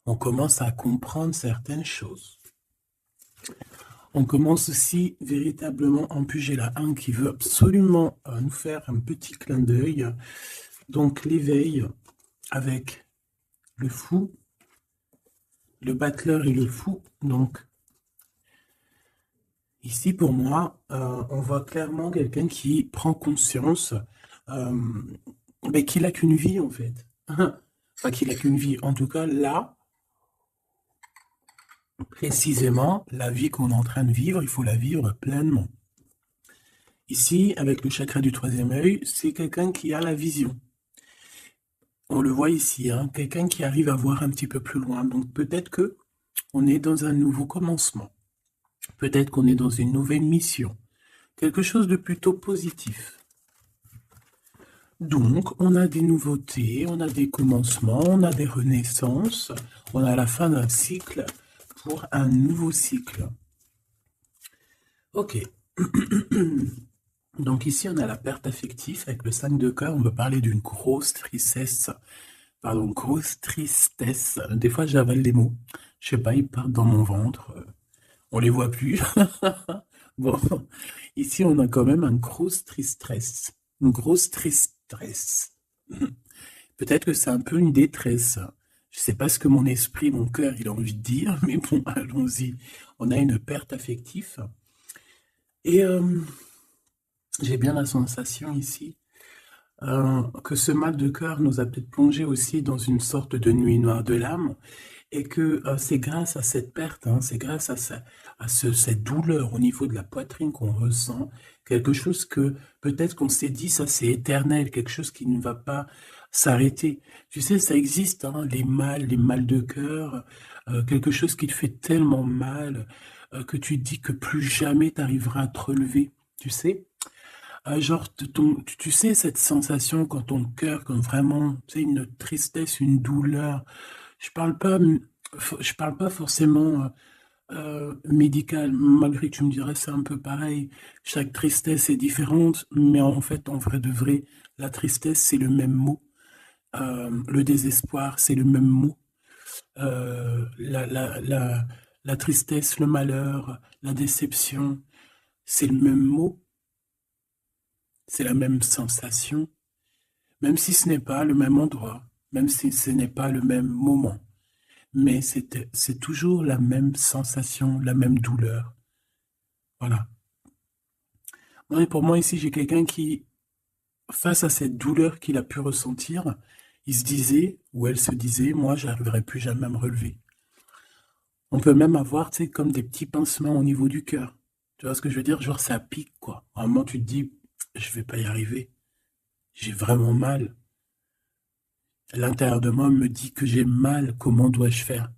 On commence à comprendre certaines choses. On commence aussi véritablement, en plus j'ai la 1 qui veut absolument nous faire un petit clin d'œil. Donc l'éveil avec le fou, le battleur et le fou. Donc ici pour moi, on voit clairement quelqu'un qui prend conscience qu'il n'a qu'une vie en fait. Enfin qu'il n'a qu'une vie. En tout cas là, précisément, la vie qu'on est en train de vivre, il faut la vivre pleinement. Ici, avec le chakra du troisième œil, c'est quelqu'un qui a la vision. On le voit ici, hein, quelqu'un qui arrive à voir un petit peu plus loin. Donc peut-être que on est dans un nouveau commencement. Peut-être qu'on est dans une nouvelle mission. Quelque chose de plutôt positif. Donc, on a des nouveautés, on a des commencements, on a des renaissances, on a la fin d'un cycle pour un nouveau cycle. Ok. Donc ici, on a la perte affective avec le 5 de cœur. On veut parler d'une grosse tristesse. Pardon, grosse tristesse. Des fois, j'avale les mots. Je sais pas, ils partent dans mon ventre. On les voit plus. Bon, ici, on a quand même une grosse tristesse. Une grosse tristesse. Peut-être que c'est un peu une détresse. Je sais pas ce que mon esprit, mon cœur, il a envie de dire, mais bon, allons-y. On a une perte affective. Et j'ai bien la sensation ici que ce mal de cœur nous a peut-être plongé aussi dans une sorte de nuit noire de l'âme, et que c'est grâce à cette perte, hein, c'est grâce à, cette douleur au niveau de la poitrine qu'on ressent, quelque chose que peut-être qu'on s'est dit, ça c'est éternel, quelque chose qui ne va pas s'arrêter. Tu sais, ça existe, hein, les mal de cœur, quelque chose qui te fait tellement mal que tu te dis que plus jamais tu arriveras à te relever, tu sais. Genre, tu sais, cette sensation quand ton cœur, quand vraiment, tu sais, une tristesse, une douleur. Je parle pas, je parle pas forcément médical, malgré que tu me dirais c'est un peu pareil. Chaque tristesse est différente, mais en fait, en vrai de vrai, la tristesse, c'est le même mot. Le désespoir, c'est le même mot. La tristesse, le malheur, la déception, c'est le même mot. C'est la même sensation. Même si ce n'est pas le même endroit, même si ce n'est pas le même moment, mais c'est toujours la même sensation, la même douleur. Voilà. Et pour moi, ici, j'ai quelqu'un qui, face à cette douleur qu'il a pu ressentir, il se disait, ou elle se disait, moi, j'arriverai plus jamais à me relever. On peut même avoir, tu sais, comme des petits pincements au niveau du cœur. Tu vois ce que je veux dire? Genre, ça pique, quoi. À un moment, tu te dis, je vais pas y arriver. J'ai vraiment mal. L'intérieur de moi me dit que j'ai mal, comment dois-je faire?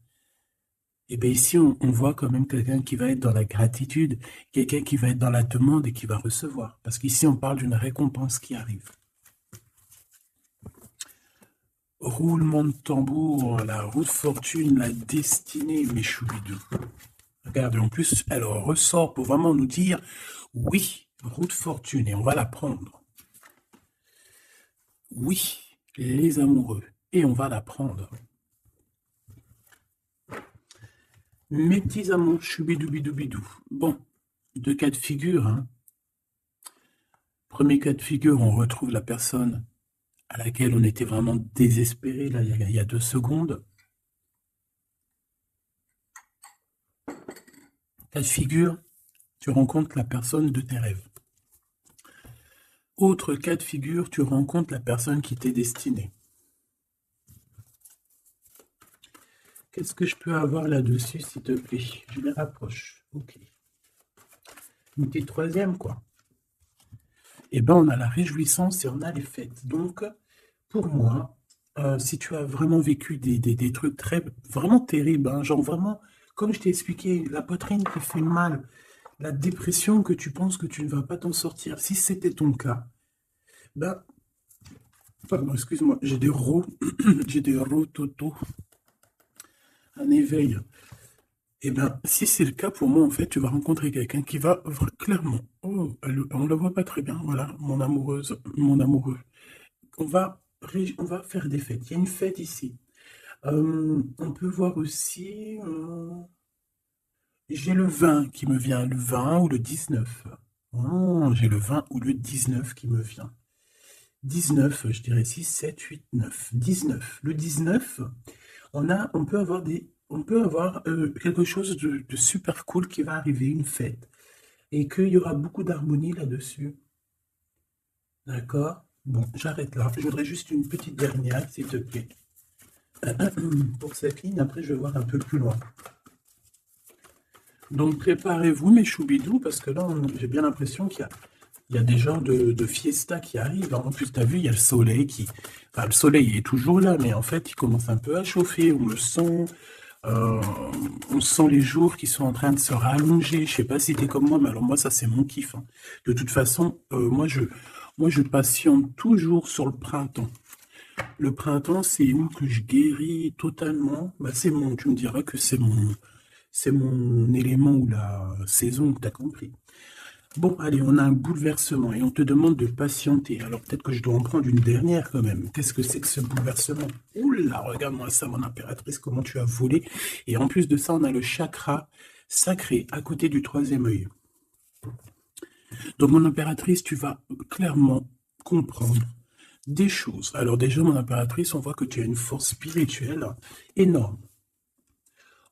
Et bien ici, on voit quand même quelqu'un qui va être dans la gratitude, quelqu'un qui va être dans la demande et qui va recevoir. Parce qu'ici, on parle d'une récompense qui arrive. Roulement de tambour, la roue de fortune, la destinée, mes choubidous. Regardez, en plus, elle ressort pour vraiment nous dire, oui, roue de fortune, et on va la prendre. Oui, les amoureux, et on va la prendre. Mes petits amours, choubidoubidoubidou. Bon, deux cas de figure, hein. Premier cas de figure, on retrouve la personne à laquelle on était vraiment désespéré, là, il y a 2 secondes. Cas de figure, tu rencontres la personne de tes rêves. Autre cas de figure, tu rencontres la personne qui t'est destinée. Qu'est-ce que je peux avoir là-dessus, s'il te plaît? Je les rapproche. Ok. Une petite troisième, quoi. Eh bien, on a la réjouissance et on a les fêtes. Donc, pour moi, si tu as vraiment vécu des trucs vraiment terribles, hein, genre vraiment, comme je t'ai expliqué, la poitrine qui fait mal, la dépression que tu penses que tu ne vas pas t'en sortir, si c'était ton cas, ben, pardon, excuse-moi, j'ai des j'ai des rototos, un éveil. Eh bien, si c'est le cas pour moi, en fait, tu vas rencontrer quelqu'un qui va clairement, oh, on ne la voit pas très bien, voilà, mon amoureuse, mon amoureux. On va faire des fêtes. Il y a une fête ici. On peut voir aussi, j'ai le 20 qui me vient, le 20 ou le 19. Oh, j'ai le 20 ou le 19 qui me vient. 19, je dirais 6, 7, 8, 9. 19. Le 19, on peut avoir quelque chose de super cool qui va arriver, une fête, et qu'il y aura beaucoup d'harmonie là-dessus. D'accord? Bon, j'arrête là. Je voudrais juste une petite dernière, s'il te plaît. Pour cette ligne, après, je vais voir un peu plus loin. Donc, préparez-vous, mes choubidous, parce que là, j'ai bien l'impression qu'il y a des genres de fiesta qui arrivent. En plus, tu as vu, il y a le soleil qui... Enfin, le soleil est toujours là, mais en fait, il commence un peu à chauffer. Euh, on sent les jours qui sont en train de se rallonger. Je sais pas si tu es comme moi, mais alors moi, ça, c'est mon kiff, hein. De toute façon, moi, je patiente toujours sur le printemps. Le printemps, c'est où que je guéris totalement. Bah, tu me diras que c'est mon élément ou la saison, tu as compris. Bon, allez, on a un bouleversement et on te demande de patienter. Alors peut-être que je dois en prendre une dernière quand même. Qu'est-ce que c'est que ce bouleversement? Oula, regarde-moi ça, mon impératrice, comment tu as volé. Et en plus de ça, on a le chakra sacré à côté du troisième œil. Donc, mon impératrice, tu vas clairement comprendre des choses. Alors déjà, mon impératrice, on voit que tu as une force spirituelle énorme.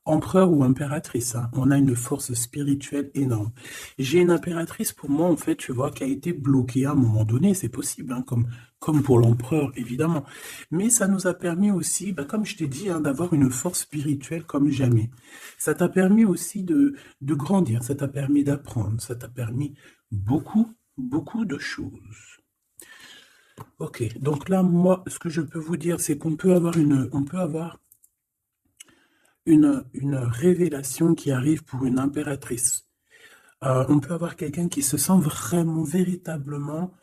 Empereur ou impératrice, hein, on a une force spirituelle énorme. J'ai une impératrice, pour moi, en fait, tu vois, qui a été bloquée à un moment donné, c'est possible, hein, comme pour l'empereur, évidemment. Mais ça nous a permis aussi, bah, comme je t'ai dit, hein, d'avoir une force spirituelle comme jamais. Ça t'a permis aussi de grandir, ça t'a permis d'apprendre, ça t'a permis beaucoup, beaucoup de choses. Ok, donc là, moi, ce que je peux vous dire, c'est qu'on peut avoir une révélation qui arrive pour une impératrice. On peut avoir quelqu'un qui se sent vraiment, véritablement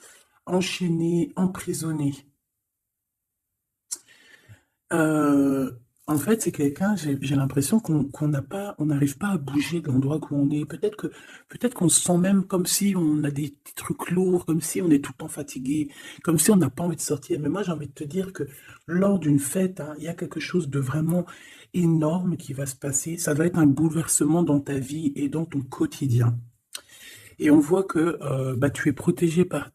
enchaîné, emprisonné. Euh, En fait, c'est quelqu'un, j'ai l'impression qu'on n'a pas, on n'arrive pas à bouger de l'endroit où on est. Peut-être qu'on se sent même comme si on a des petits trucs lourds, comme si on est tout le temps fatigué, comme si on n'a pas envie de sortir. Mais moi, j'ai envie de te dire que lors d'une fête, hein, il y a quelque chose de vraiment énorme qui va se passer. Ça va être un bouleversement dans ta vie et dans ton quotidien. Et on voit que bah, tu es protégé par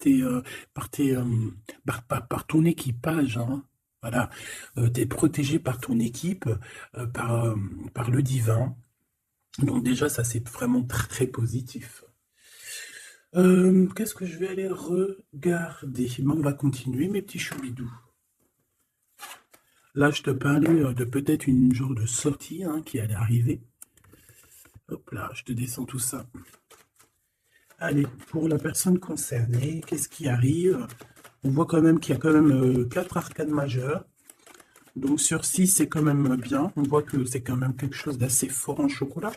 par ton équipage, hein. Voilà, tu es protégé par ton équipe, euh, par, euh, par le divin. Donc déjà, ça c'est vraiment très positif. Qu'est-ce que je vais aller regarder? Bon, on va continuer, mes petits choubidous. Là, je te parlais de peut-être une genre de sortie, hein, qui allait arriver. Hop là, je te descends tout ça. Allez, pour la personne concernée, qu'est-ce qui arrive? On voit quand même qu'il y a quand même 4 arcades majeures. Donc sur 6, c'est quand même bien. On voit que c'est quand même quelque chose d'assez fort en chocolat.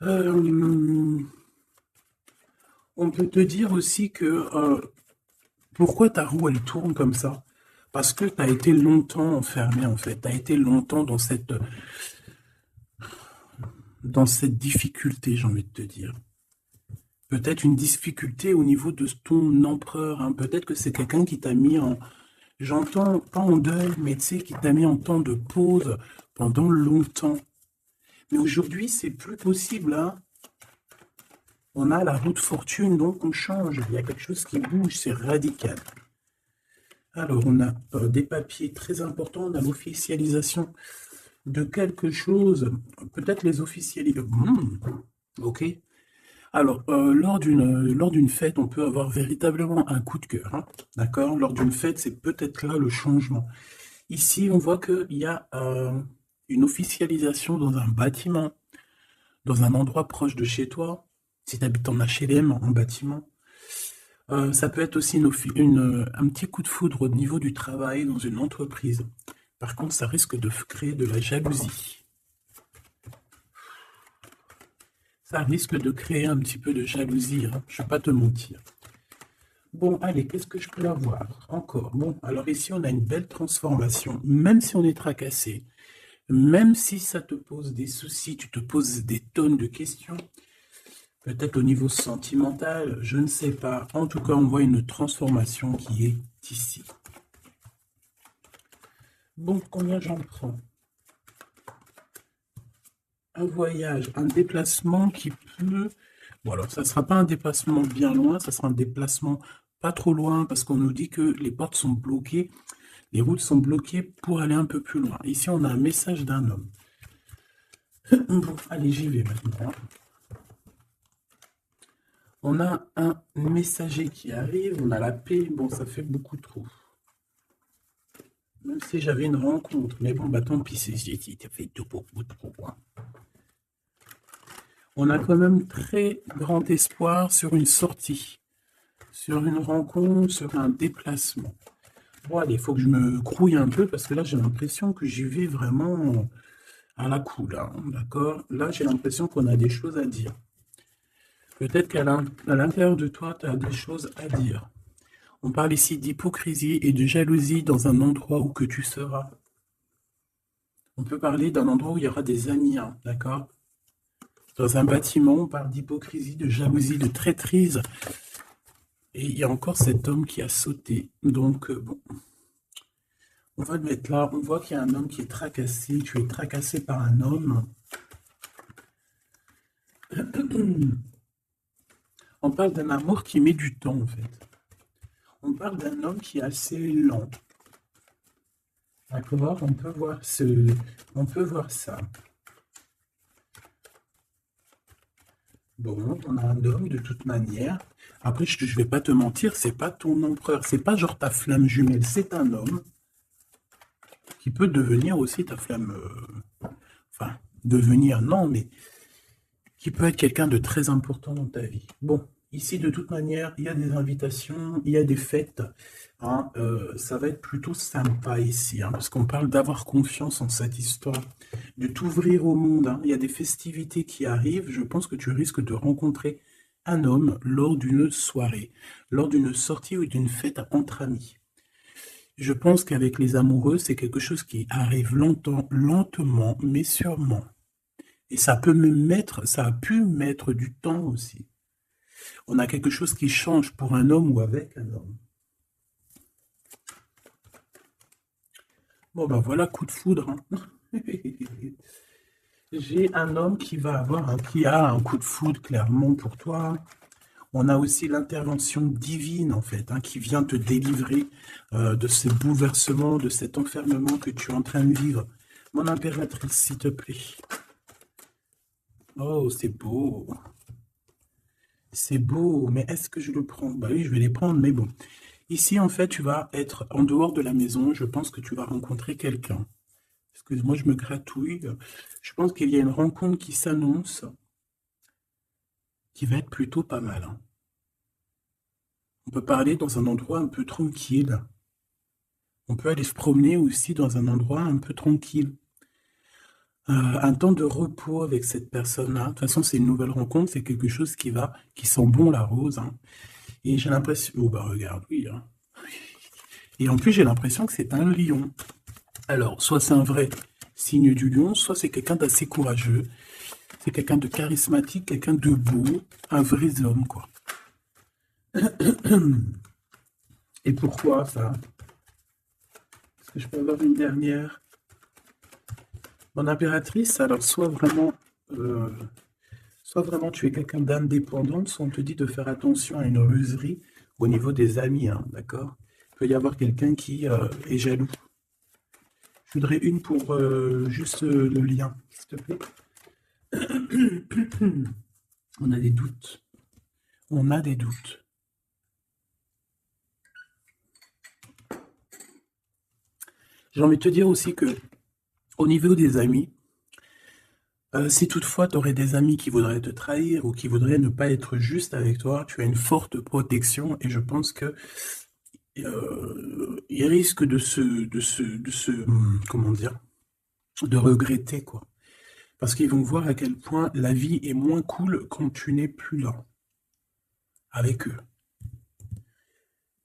On peut te dire aussi que pourquoi ta roue elle tourne comme ça? Parce que tu as été longtemps enfermé en fait. Tu as été longtemps dans cette difficulté, j'ai envie de te dire. Peut-être une difficulté au niveau de ton empereur, hein. Peut-être que c'est quelqu'un qui t'a mis en, j'entends pas en deuil, mais tu sais, qui t'a mis en temps de pause pendant longtemps. Mais aujourd'hui, c'est plus possible, hein. On a la roue de fortune, donc on change. Il y a quelque chose qui bouge, c'est radical. Alors, on a des papiers très importants, on a l'officialisation de quelque chose. Peut-être les officialiser. Ok. Alors, lors d'une fête, on peut avoir véritablement un coup de cœur, hein. D'accord? Lors d'une fête, c'est peut-être là le changement. Ici, on voit qu'il y a une officialisation dans un bâtiment, dans un endroit proche de chez toi. Si tu habites en HLM, en bâtiment. Ça peut être aussi un petit coup de foudre au niveau du travail dans une entreprise. Par contre, ça risque de créer de la jalousie. Ça risque de créer un petit peu de jalousie, hein. Je ne vais pas te mentir. Bon, allez, qu'est-ce que je peux avoir encore? Bon, alors ici, on a une belle transformation. Même si on est tracassé, même si ça te pose des soucis, tu te poses des tonnes de questions, peut-être au niveau sentimental, je ne sais pas. En tout cas, on voit une transformation qui est ici. Bon, combien j'en prends? Un voyage, un déplacement qui peut... Bon, alors, ça ne sera pas un déplacement bien loin, ça sera un déplacement pas trop loin, parce qu'on nous dit que les portes sont bloquées, les routes sont bloquées pour aller un peu plus loin. Ici, on a un message d'un homme. Bon, allez, j'y vais maintenant. On a un messager qui arrive, on a la paix, bon, ça fait beaucoup trop. Même si j'avais une rencontre, mais bon, bah tant pis, ça fait beaucoup trop. Hein. On a quand même très grand espoir sur une sortie, sur une rencontre, sur un déplacement. Bon, allez, il faut que je me grouille un peu, parce que là, j'ai l'impression que j'y vais vraiment à la cool, hein, d'accord? Là, j'ai l'impression qu'on a des choses à dire. Peut-être qu'à l'intérieur de toi, tu as des choses à dire. On parle ici d'hypocrisie et de jalousie dans un endroit où que tu seras. On peut parler d'un endroit où il y aura des amis, hein, d'accord? Dans un bâtiment, on parle d'hypocrisie, de jalousie, de traîtrise. Et il y a encore cet homme qui a sauté. Donc, bon, on va le mettre là. On voit qu'il y a un homme qui est tracassé. Tu es tracassé par un homme. On parle d'un amour qui met du temps, en fait. On parle d'un homme qui est assez lent. D'accord? On peut voir ça. Bon, on a un homme de toute manière. Après, je ne vais pas te mentir, c'est pas ton empereur, c'est pas genre ta flamme jumelle, c'est un homme qui peut devenir aussi ta flamme. Enfin, devenir, non, mais qui peut être quelqu'un de très important dans ta vie. Bon, ici, de toute manière, il y a des invitations, il y a des fêtes. Hein, ça va être plutôt sympa ici, hein, parce qu'on parle d'avoir confiance en cette histoire, de t'ouvrir au monde. Hein. Il y a des festivités qui arrivent. Je pense que tu risques de rencontrer un homme lors d'une soirée, lors d'une sortie ou d'une fête entre amis. Je pense qu'avec les amoureux, c'est quelque chose qui arrive lentement, mais sûrement. Et ça a pu mettre du temps aussi. On a quelque chose qui change pour un homme ou avec un homme. Bon, ben voilà, coup de foudre. Hein. J'ai un homme qui qui a un coup de foudre clairement pour toi. On a aussi l'intervention divine, en fait, hein, qui vient te délivrer de ces bouleversements, de cet enfermement que tu es en train de vivre. Mon impératrice, s'il te plaît. Oh, c'est beau. C'est beau, mais est-ce que je le prends? Bah oui, je vais les prendre, mais bon. Ici, en fait, tu vas être en dehors de la maison. Je pense que tu vas rencontrer quelqu'un. Excuse-moi, je me gratouille. Je pense qu'il y a une rencontre qui s'annonce, qui va être plutôt pas mal. Hein. On peut parler dans un endroit un peu tranquille. On peut aller se promener aussi dans un endroit un peu tranquille. Un temps de repos avec cette personne-là. De toute façon, c'est une nouvelle rencontre, c'est quelque chose qui sent bon la rose. Hein. Et j'ai l'impression... Oh bah regarde, oui. Hein. Et en plus, j'ai l'impression que c'est un lion. Alors, soit c'est un vrai signe du lion, soit c'est quelqu'un d'assez courageux. C'est quelqu'un de charismatique, quelqu'un de beau, un vrai homme, quoi. Et pourquoi ça? Est-ce que je peux avoir une dernière? Mon impératrice, alors euh, soit vraiment tu es quelqu'un d'indépendant, soit on te dit de faire attention à une ruserie au niveau des amis, hein, d'accord? Il peut y avoir quelqu'un qui est jaloux. Je voudrais une pour juste le lien, s'il te plaît. On a des doutes. On a des doutes. J'ai envie de te dire aussi que au niveau des amis, si toutefois tu aurais des amis qui voudraient te trahir ou qui voudraient ne pas être juste avec toi, tu as une forte protection et je pense que ils risquent comment dire, de regretter, quoi. Parce qu'ils vont voir à quel point la vie est moins cool quand tu n'es plus là, avec eux.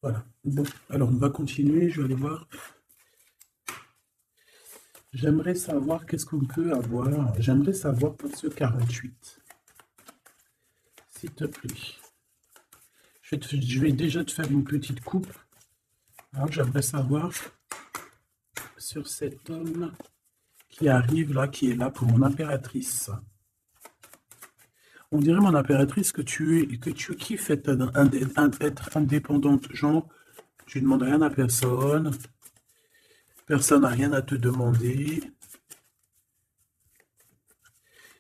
Voilà. Bon, alors on va continuer, je vais aller voir. J'aimerais savoir qu'est-ce qu'on peut avoir. J'aimerais savoir pour ce 48. S'il te plaît. Je vais déjà te faire une petite coupe. Alors, j'aimerais savoir sur cet homme qui arrive là, qui est là pour mon impératrice. On dirait, mon impératrice, que tu kiffes être indépendante. Genre, tu ne demandes rien à personne. Personne n'a rien à te demander.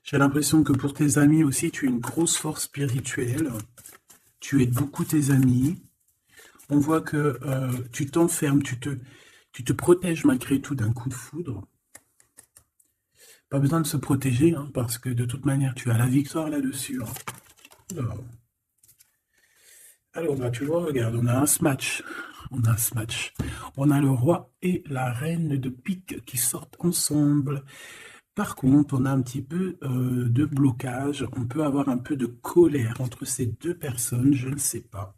J'ai l'impression que pour tes amis aussi, tu es une grosse force spirituelle. Tu aides beaucoup tes amis. On voit que tu t'enfermes, tu te protèges malgré tout d'un coup de foudre. Pas besoin de se protéger, hein, parce que de toute manière, tu as la victoire là-dessus. Hein. Alors, bah, tu vois, regarde, on a un smash. On a un smash. On a le roi et la reine de pique qui sortent ensemble. Par contre, on a un petit peu de blocage. On peut avoir un peu de colère entre ces deux personnes, je ne sais pas.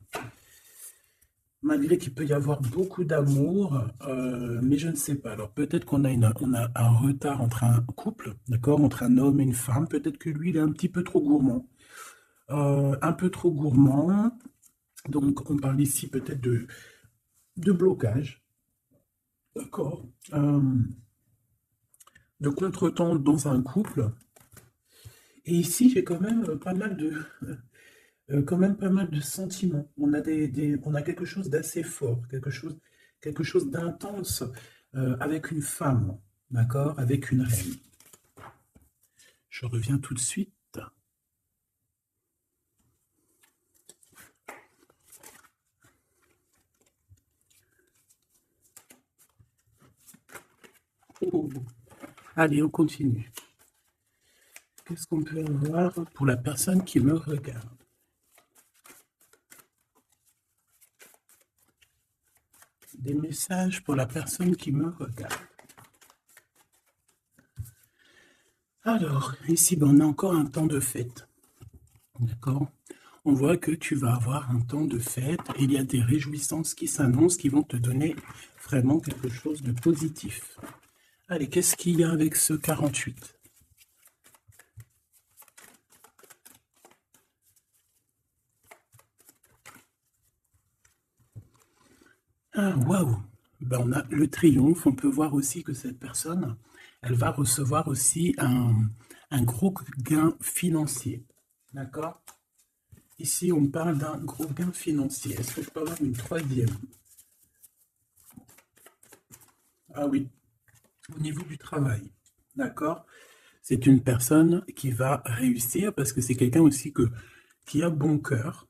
Malgré qu'il peut y avoir beaucoup d'amour, mais je ne sais pas. Alors peut-être qu'on a, on a un retard entre un couple, d'accord, entre un homme et une femme. Peut-être que lui, il est un petit peu trop gourmand. Un peu trop gourmand. Donc on parle ici peut-être de blocage. D'accord. De contretemps dans un couple. Et ici, j'ai quand même pas mal de sentiments. On a on a quelque chose d'assez fort, quelque chose d'intense avec une femme, d'accord, avec une reine. Je reviens tout de suite. Oh. Allez, on continue. Qu'est-ce qu'on peut avoir pour la personne qui me regarde? Des messages pour la personne qui me regarde. Alors, ici, on a encore un temps de fête. D'accord? On voit que tu vas avoir un temps de fête. Et il y a des réjouissances qui s'annoncent, qui vont te donner vraiment quelque chose de positif. Allez, qu'est-ce qu'il y a avec ce 48? Ah, waouh! Ben, on a le triomphe. On peut voir aussi que cette personne, elle va recevoir aussi un gros gain financier. D'accord? Ici, on parle d'un gros gain financier. Est-ce que je peux avoir une troisième? Ah oui, au niveau du travail. D'accord? C'est une personne qui va réussir parce que c'est quelqu'un aussi qui a bon cœur.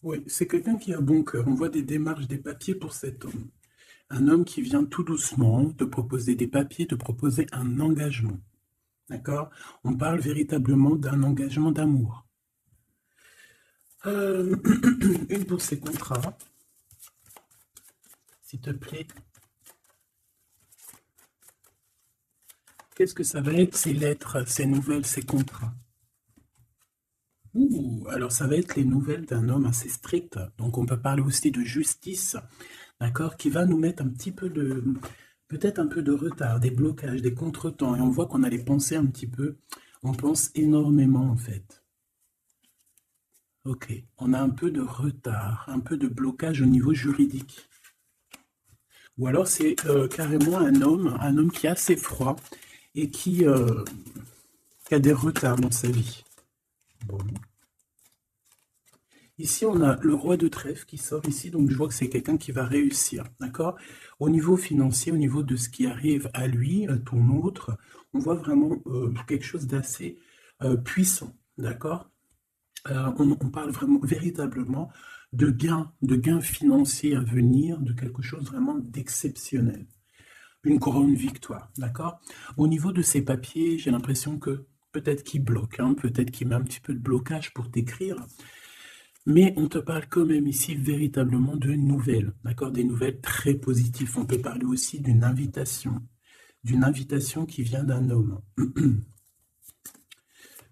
Oui, c'est quelqu'un qui a bon cœur. On voit des démarches, des papiers pour cet homme. Un homme qui vient tout doucement te proposer des papiers, te proposer un engagement. D'accord? On parle véritablement d'un engagement d'amour. Une pour ces contrats. S'il te plaît. Qu'est-ce que ça va être, ces lettres, ces nouvelles, ces contrats? Alors ça va être les nouvelles d'un homme assez strict. Donc on peut parler aussi de justice, d'accord, qui va nous mettre un petit peu peut-être un peu de retard, des blocages, des contretemps. Et on voit qu'on a les pensées un petit peu. On pense énormément en fait. Ok, on a un peu de retard, un peu de blocage au niveau juridique. Ou alors c'est carrément un homme qui est assez froid et qui a des retards dans sa vie. Bon. Ici, on a le roi de trèfle qui sort ici, donc je vois que c'est quelqu'un qui va réussir, d'accord? Au niveau financier, au niveau de ce qui arrive à lui, à ton autre, on voit vraiment quelque chose d'assez puissant, d'accord? On parle vraiment, véritablement de gains financiers à venir, de quelque chose vraiment d'exceptionnel. Une grande victoire, d'accord? Au niveau de ces papiers, j'ai l'impression que peut-être qu'il bloque, hein, peut-être qu'il met un petit peu de blocage pour t'écrire, mais on te parle quand même ici véritablement de nouvelles, d'accord? Des nouvelles très positives. On peut parler aussi d'une invitation qui vient d'un homme.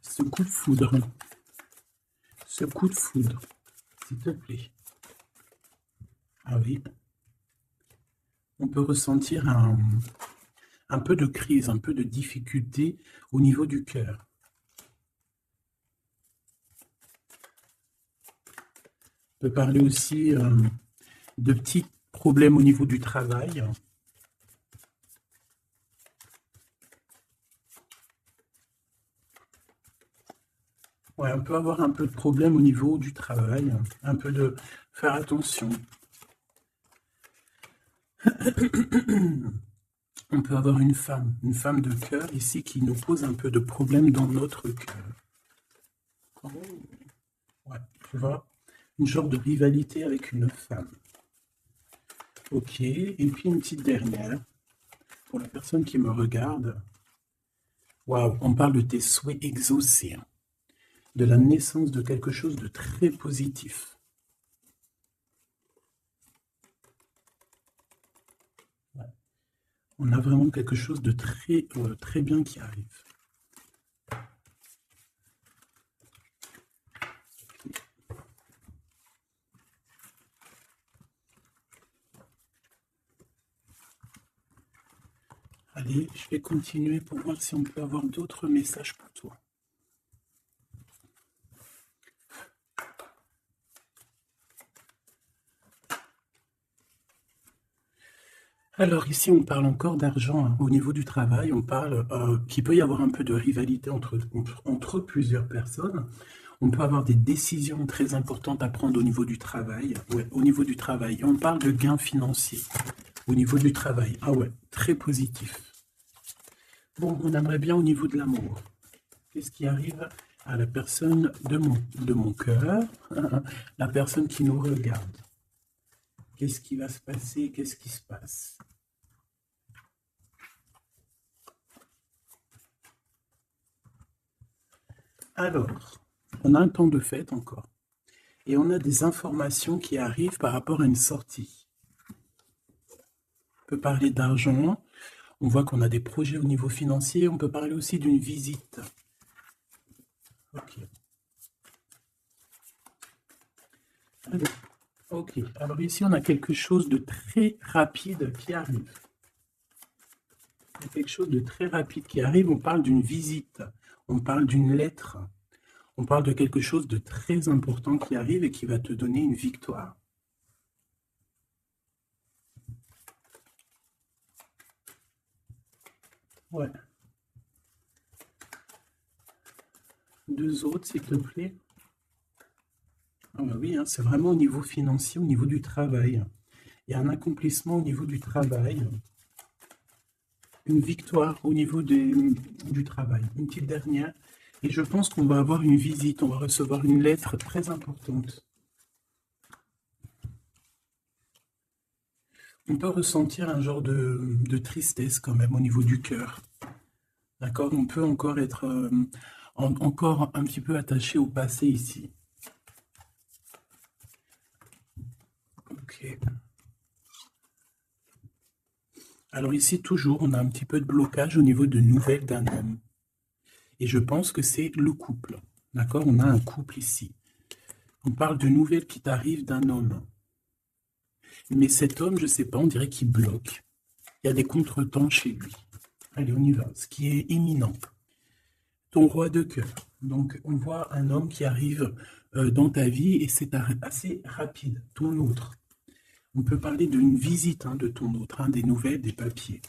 Ce coup de foudre, s'il te plaît. Ah oui. On peut ressentir un peu de crise, un peu de difficulté au niveau du cœur. On peut parler aussi de petits problèmes au niveau du travail. Ouais, on peut avoir un peu de problème au niveau du travail, un peu de faire attention. On peut avoir une femme de cœur ici qui nous pose un peu de problème dans notre cœur. Oh, ouais, tu vois, une genre de rivalité avec une femme. Ok, et puis une petite dernière, pour la personne qui me regarde. Waouh, on parle de tes souhaits exaucés, hein, de la naissance de quelque chose de très positif. Ouais. On a vraiment quelque chose de très, très bien qui arrive. Allez, je vais continuer pour voir si on peut avoir d'autres messages pour toi. Alors ici, on parle encore d'argent, hein. Au niveau du travail, on parle qu'il peut y avoir un peu de rivalité entre plusieurs personnes. On peut avoir des décisions très importantes à prendre au niveau du travail. Ouais, au niveau du travail. Et on parle de gains financiers au niveau du travail. Ah ouais, très positif. Bon, on aimerait bien au niveau de l'amour. Qu'est-ce qui arrive à la personne de mon cœur, la personne qui nous regarde? Qu'est-ce qui va se passer? Qu'est-ce qui se passe? Alors, on a un temps de fête encore. Et on a des informations qui arrivent par rapport à une sortie. On peut parler d'argent. On voit qu'on a des projets au niveau financier. On peut parler aussi d'une visite. Ok. Ok. Alors ici, on a quelque chose de très rapide qui arrive. Il y a quelque chose de très rapide qui arrive. On parle d'une visite. On parle d'une lettre. On parle de quelque chose de très important qui arrive et qui va te donner une victoire. Ouais. Deux autres, s'il te plaît. Ah bah oui, hein, c'est vraiment au niveau financier, au niveau du travail. Il y a un accomplissement au niveau du travail, une victoire au niveau du travail. Une petite dernière. Et je pense qu'on va avoir une visite, on va recevoir une lettre très importante. On peut ressentir un genre de tristesse quand même au niveau du cœur. D'accord? On peut encore être encore un petit peu attaché au passé ici. Ok. Alors ici, toujours, on a un petit peu de blocage au niveau de nouvelles d'un homme. Et je pense que c'est le couple. D'accord? On a un couple ici. On parle de nouvelles qui t'arrivent d'un homme. Mais cet homme, je ne sais pas, on dirait qu'il bloque. Il y a des contretemps chez lui. Allez, on y va. Ce qui est imminent. Ton roi de cœur. Donc, on voit un homme qui arrive dans ta vie et c'est assez rapide. Ton autre. On peut parler d'une visite de ton autre, des nouvelles, des papiers.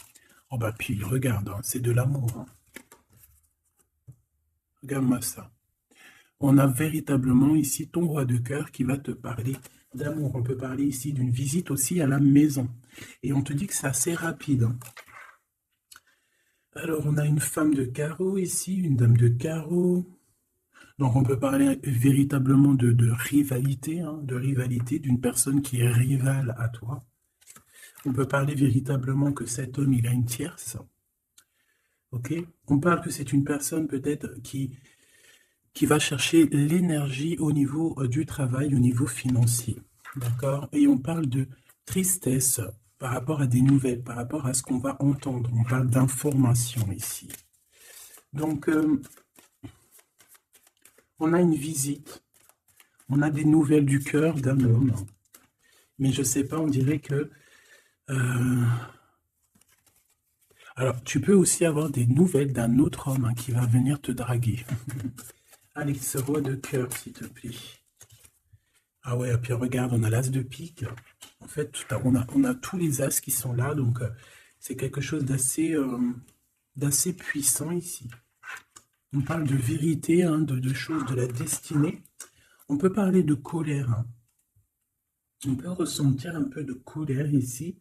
Oh bah puis, regarde, c'est de l'amour. Regarde-moi ça. On a véritablement ici ton roi de cœur qui va te parler d'amour. On peut parler ici d'une visite aussi à la maison. Et on te dit que c'est assez rapide. Alors, on a une femme de carreau ici, une dame de carreau. Donc, on peut parler véritablement de rivalité, de rivalité d'une personne qui est rivale à toi. On peut parler véritablement que cet homme, il a une tierce. Ok? On parle que c'est une personne peut-être qui va chercher l'énergie au niveau du travail, au niveau financier. D'accord? Et on parle de tristesse par rapport à des nouvelles, par rapport à ce qu'on va entendre. On parle d'information ici. Donc, on a une visite. On a des nouvelles du cœur d'un homme. Mais je ne sais pas, on dirait que... Alors, tu peux aussi avoir des nouvelles d'un autre homme qui va venir te draguer. Allez, ce roi de cœur, s'il te plaît. Ah ouais, et puis regarde, on a l'as de pique. En fait, on a tous les as qui sont là, donc c'est quelque chose d'assez puissant ici. On parle de vérité, hein, de choses de la destinée. On peut parler de colère, hein. On peut ressentir un peu de colère ici.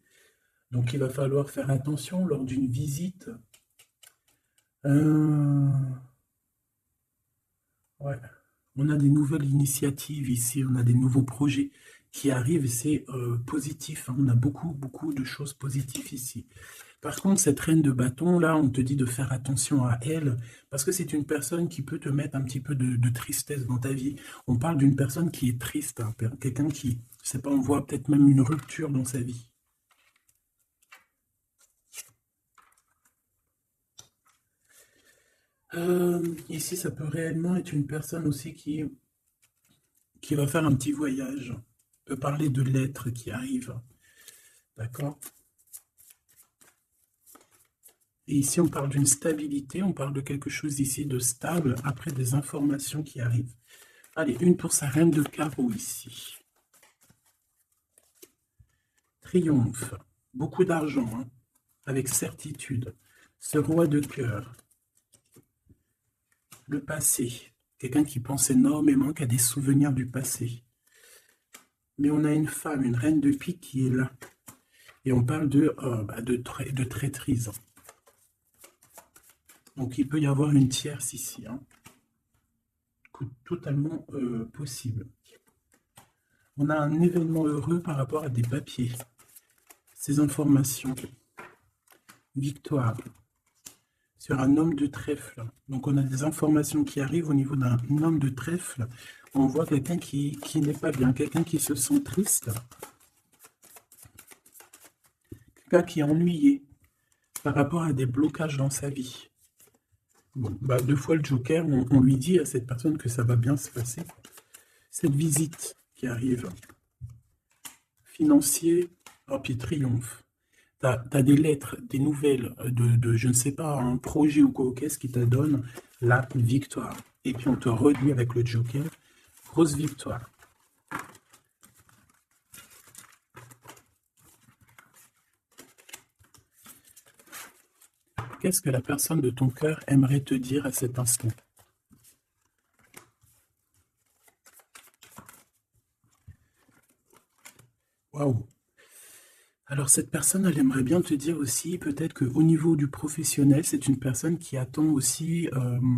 Donc il va falloir faire attention lors d'une visite. Euh, ouais. On a des nouvelles initiatives ici, on a des nouveaux projets qui arrivent et c'est positif, hein. On a beaucoup, beaucoup de choses positives ici. Par contre, cette reine de bâton, là, on te dit de faire attention à elle, parce que c'est une personne qui peut te mettre un petit peu de tristesse dans ta vie. On parle d'une personne qui est triste, hein, quelqu'un qui, je sais pas, on voit peut-être même une rupture dans sa vie. Ici, ça peut réellement être une personne aussi qui va faire un petit voyage. On peut parler de lettres qui arrivent, d'accord? Et ici, on parle d'une stabilité, on parle de quelque chose ici de stable après des informations qui arrivent. Allez, une pour sa reine de carreau ici. Triomphe, beaucoup d'argent, hein, avec certitude. Ce roi de cœur, le passé, quelqu'un qui pense énormément, qui a des souvenirs du passé. Mais on a une femme, une reine de pique qui est là. Et on parle de traîtrise. Donc il peut y avoir une tierce ici, hein, totalement possible. On a un événement heureux par rapport à des papiers. Ces informations. Victoire. Sur un homme de trèfle. Donc on a des informations qui arrivent au niveau d'un homme de trèfle. On voit quelqu'un qui n'est pas bien, quelqu'un qui se sent triste. Quelqu'un qui est ennuyé par rapport à des blocages dans sa vie. Bon, bah, deux fois le Joker, on lui dit à cette personne que ça va bien se passer. Cette visite qui arrive, financier, oh, puis triomphe. Tu as des lettres, des nouvelles je ne sais pas, un projet ou quoi, qu'est-ce qui te donne la victoire. Et puis on te redit avec le Joker, grosse victoire. Qu'est-ce que la personne de ton cœur aimerait te dire à cet instant? Waouh! Alors cette personne, elle aimerait bien te dire aussi peut-être qu'au niveau du professionnel, c'est une personne qui attend aussi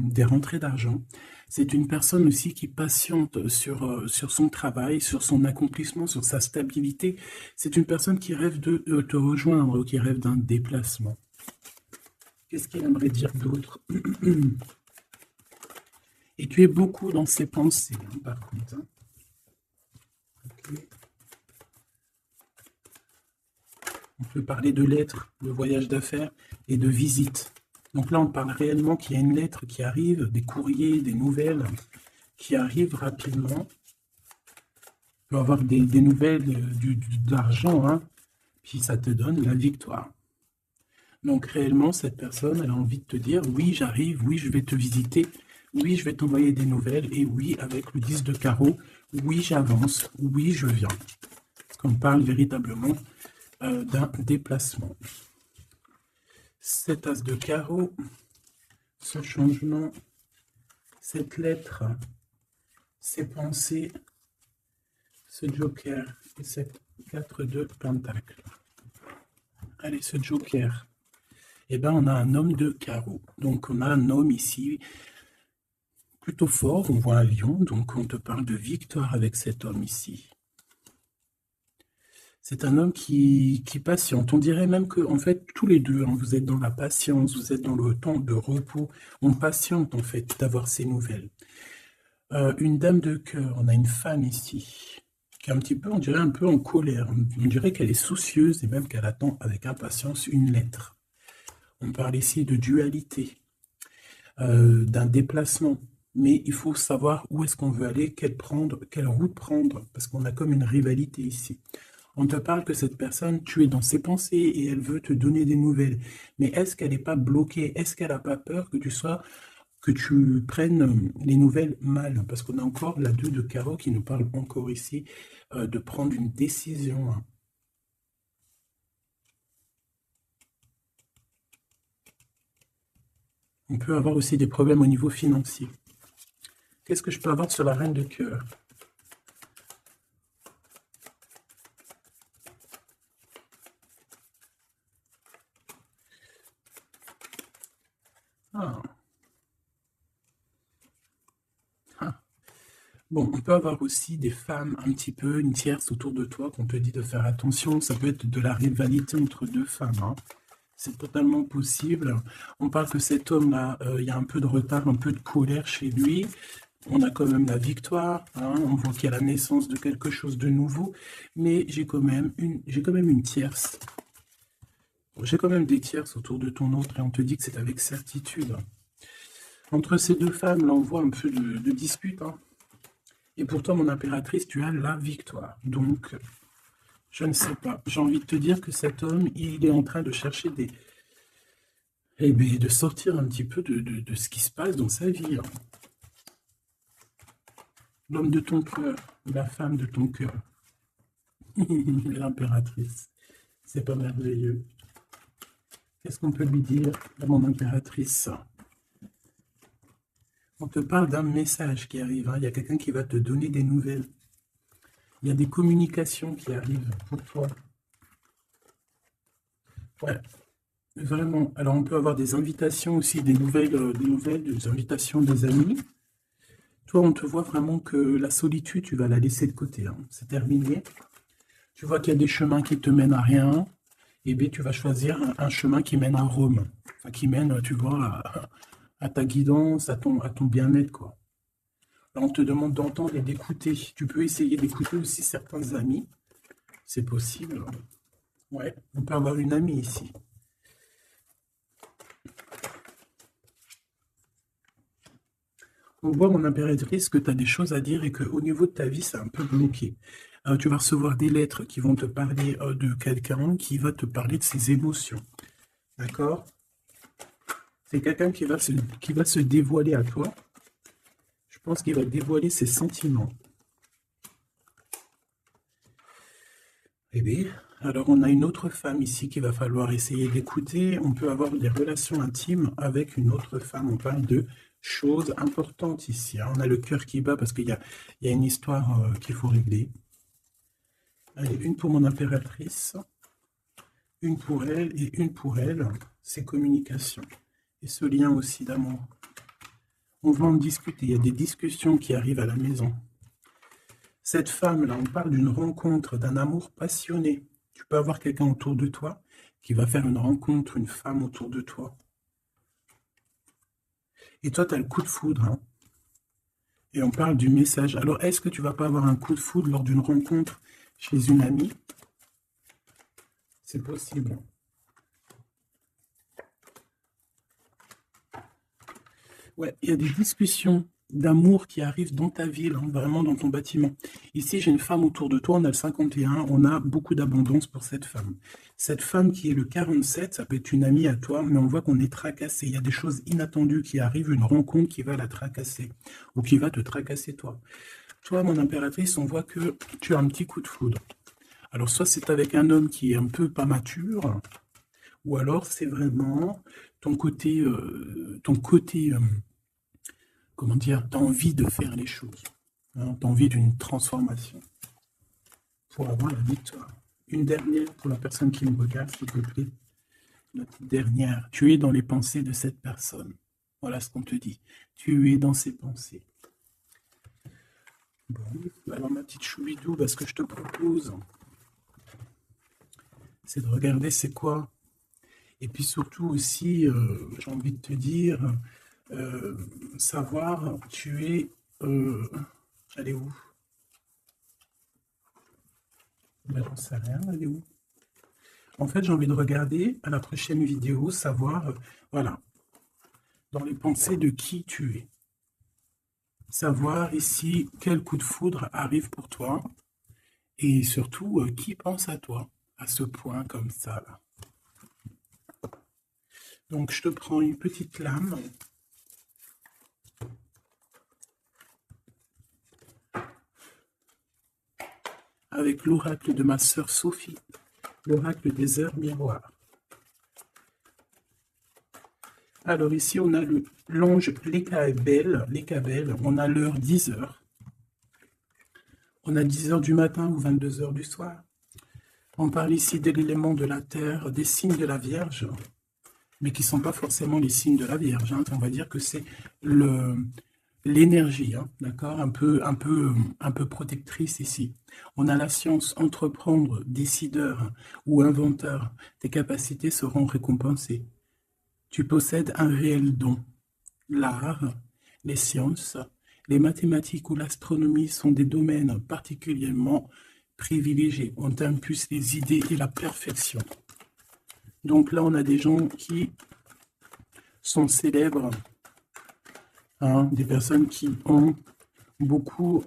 des rentrées d'argent. C'est une personne aussi qui patiente sur son travail, sur son accomplissement, sur sa stabilité. C'est une personne qui rêve de te rejoindre, qui rêve d'un déplacement. Qu'est-ce qu'il aimerait dire d'autre? Et tu es beaucoup dans ses pensées, hein, par contre, hein. Okay. On peut parler de lettres, de voyage d'affaires et de visites. Donc là, on parle réellement qu'il y a une lettre qui arrive, des courriers, des nouvelles qui arrivent rapidement. On peut avoir des nouvelles d'argent, hein, puis ça te donne la victoire. Donc réellement, cette personne, elle a envie de te dire, oui, j'arrive, oui, je vais te visiter, oui, je vais t'envoyer des nouvelles, et oui, avec le 10 de carreau, oui, j'avance, oui, je viens. Parce qu'on parle véritablement d'un déplacement. Cet as de carreau, ce changement, cette lettre, ces pensées, ce joker et cette 4 de pentacle. Allez, ce joker, eh ben, on a un homme de carreau. Donc on a un homme ici plutôt fort, on voit un lion, donc on te parle de victoire avec cet homme ici. C'est un homme qui patiente. On dirait même que, en fait, tous les deux, hein, vous êtes dans la patience, vous êtes dans le temps de repos. On patiente, en fait, d'avoir ces nouvelles. Une dame de cœur, on a une femme ici, qui est un petit peu, on dirait un peu en colère. On dirait qu'elle est soucieuse et même qu'elle attend avec impatience une lettre. On parle ici de dualité, d'un déplacement. Mais il faut savoir où est-ce qu'on veut aller, quelle route prendre, parce qu'on a comme une rivalité ici. On te parle que cette personne, tu es dans ses pensées et elle veut te donner des nouvelles. Mais est-ce qu'elle n'est pas bloquée? Est-ce qu'elle n'a pas peur que tu prennes les nouvelles mal? Parce qu'on a encore la 2 de carreau qui nous parle encore ici de prendre une décision. On peut avoir aussi des problèmes au niveau financier. Qu'est-ce que je peux avoir sur la reine de cœur? Ah. Ah. Bon, on peut avoir aussi des femmes un petit peu, une tierce autour de toi qu'on te dit de faire attention. Ça peut être de la rivalité entre deux femmes, hein. C'est totalement possible. On parle que cet homme-là, il y a un peu de retard, un peu de colère chez lui. On a quand même la victoire, hein. On voit qu'il y a la naissance de quelque chose de nouveau. Mais j'ai quand même une tierce. J'ai quand même des tierces autour de ton autre et on te dit que c'est avec certitude. Entre ces deux femmes, là, on voit un peu de dispute, hein. Et pourtant, mon impératrice, tu as la victoire. Donc, je ne sais pas. J'ai envie de te dire que cet homme, il est en train de chercher des... Eh bien, de sortir un petit peu de ce qui se passe dans sa vie, hein. L'homme de ton cœur, la femme de ton cœur. L'impératrice. C'est pas merveilleux. Qu'est-ce qu'on peut lui dire à mon impératrice? On te parle d'un message qui arrive, hein. Il y a quelqu'un qui va te donner des nouvelles. Il y a des communications qui arrivent pour toi. Ouais, vraiment. Alors, on peut avoir des invitations aussi, des nouvelles, des invitations des amis. Toi, on te voit vraiment que la solitude, tu vas la laisser de côté, hein. C'est terminé. Tu vois qu'il y a des chemins qui te mènent à rien. Et bien, tu vas choisir un chemin qui mène à Rome. Enfin, qui mène, tu vois, à ta guidance, à ton bien-être, quoi. Là, on te demande d'entendre et d'écouter. Tu peux essayer d'écouter aussi certains amis. C'est possible. Ouais, on peut avoir une amie ici. On voit, mon impératrice, que tu as des choses à dire et qu'au niveau de ta vie, c'est un peu bloqué. Tu vas recevoir des lettres qui vont te parler de quelqu'un qui va te parler de ses émotions. D'accord? C'est quelqu'un qui va se dévoiler à toi. Je pense qu'il va dévoiler ses sentiments. Eh bien, alors on a une autre femme ici qu'il va falloir essayer d'écouter. On peut avoir des relations intimes avec une autre femme. On parle de choses importantes ici, hein. On a le cœur qui bat parce qu'il y a une histoire qu'il faut régler. Allez, une pour mon impératrice, une pour elle et une pour elle. C'est communication. Et ce lien aussi d'amour. On va en discuter. Il y a des discussions qui arrivent à la maison. Cette femme-là, on parle d'une rencontre, d'un amour passionné. Tu peux avoir quelqu'un autour de toi qui va faire une rencontre, une femme autour de toi. Et toi, tu as le coup de foudre, hein. Et on parle du message. Alors, est-ce que tu vas pas avoir un coup de foudre lors d'une rencontre chez une amie? C'est possible. Ouais, il y a des discussions d'amour qui arrivent dans ta ville, hein, vraiment dans ton bâtiment. Ici, j'ai une femme autour de toi, on a le 51, on a beaucoup d'abondance pour cette femme. Cette femme qui est le 47, ça peut être une amie à toi, mais on voit qu'on est tracassé. Il y a des choses inattendues qui arrivent, une rencontre qui va la tracasser, ou qui va te tracasser toi. Toi, mon impératrice, on voit que tu as un petit coup de foudre. Alors, soit c'est avec un homme qui est un peu pas mature, ou alors c'est vraiment ton côté, comment dire, tu as envie de faire les choses, hein, tu as envie d'une transformation pour avoir la victoire. Une dernière pour la personne qui me regarde, s'il te plaît. La petite dernière. Tu es dans les pensées de cette personne. Voilà ce qu'on te dit. Tu es dans ses pensées. Bon, alors ma petite choubidou, ce que je te propose, c'est de regarder c'est quoi. Et puis surtout aussi, j'ai envie de te dire, savoir, tu es... elle est où? J'en sais rien, elle est où? En fait, j'ai envie de regarder à la prochaine vidéo, savoir, voilà, dans les pensées de qui tu es. Savoir ici quel coup de foudre arrive pour toi. Et surtout, qui pense à toi, à ce point comme ça, là. Donc, je te prends une petite lame. Avec l'oracle de ma sœur Sophie, l'oracle des heures miroirs. Alors ici, on a l'ange Lekabel, on a l'heure 10 heures. On a 10 heures du matin ou 22 heures du soir. On parle ici de l'élément de la terre, des signes de la Vierge, mais qui ne sont pas forcément les signes de la Vierge. Hein. On va dire que c'est l'énergie, hein, d'accord, un peu protectrice ici. On a la science, entreprendre, décideur ou inventeur. Tes capacités seront récompensées. Tu possèdes un réel don. L'art, les sciences, les mathématiques ou l'astronomie sont des domaines particulièrement privilégiés. On t'impulse les idées et la perfection. Donc là, on a des gens qui sont célèbres, hein, des personnes qui ont beaucoup...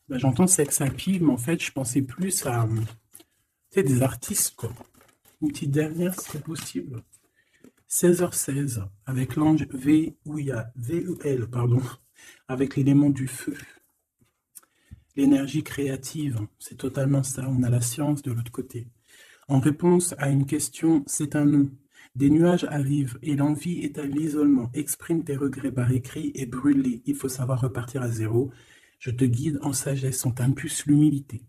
j'entends sex appeal, mais en fait, je pensais plus à des artistes, quoi. Une petite dernière, si c'est possible. 16h16, avec l'ange VUL, pardon, avec l'élément du feu. L'énergie créative, c'est totalement ça. On a la science de l'autre côté. En réponse à une question, c'est un non. Des nuages arrivent et l'envie est à l'isolement. Exprime tes regrets par écrit et brûle-les. Il faut savoir repartir à zéro. Je te guide en sagesse, on t'impulse l'humilité.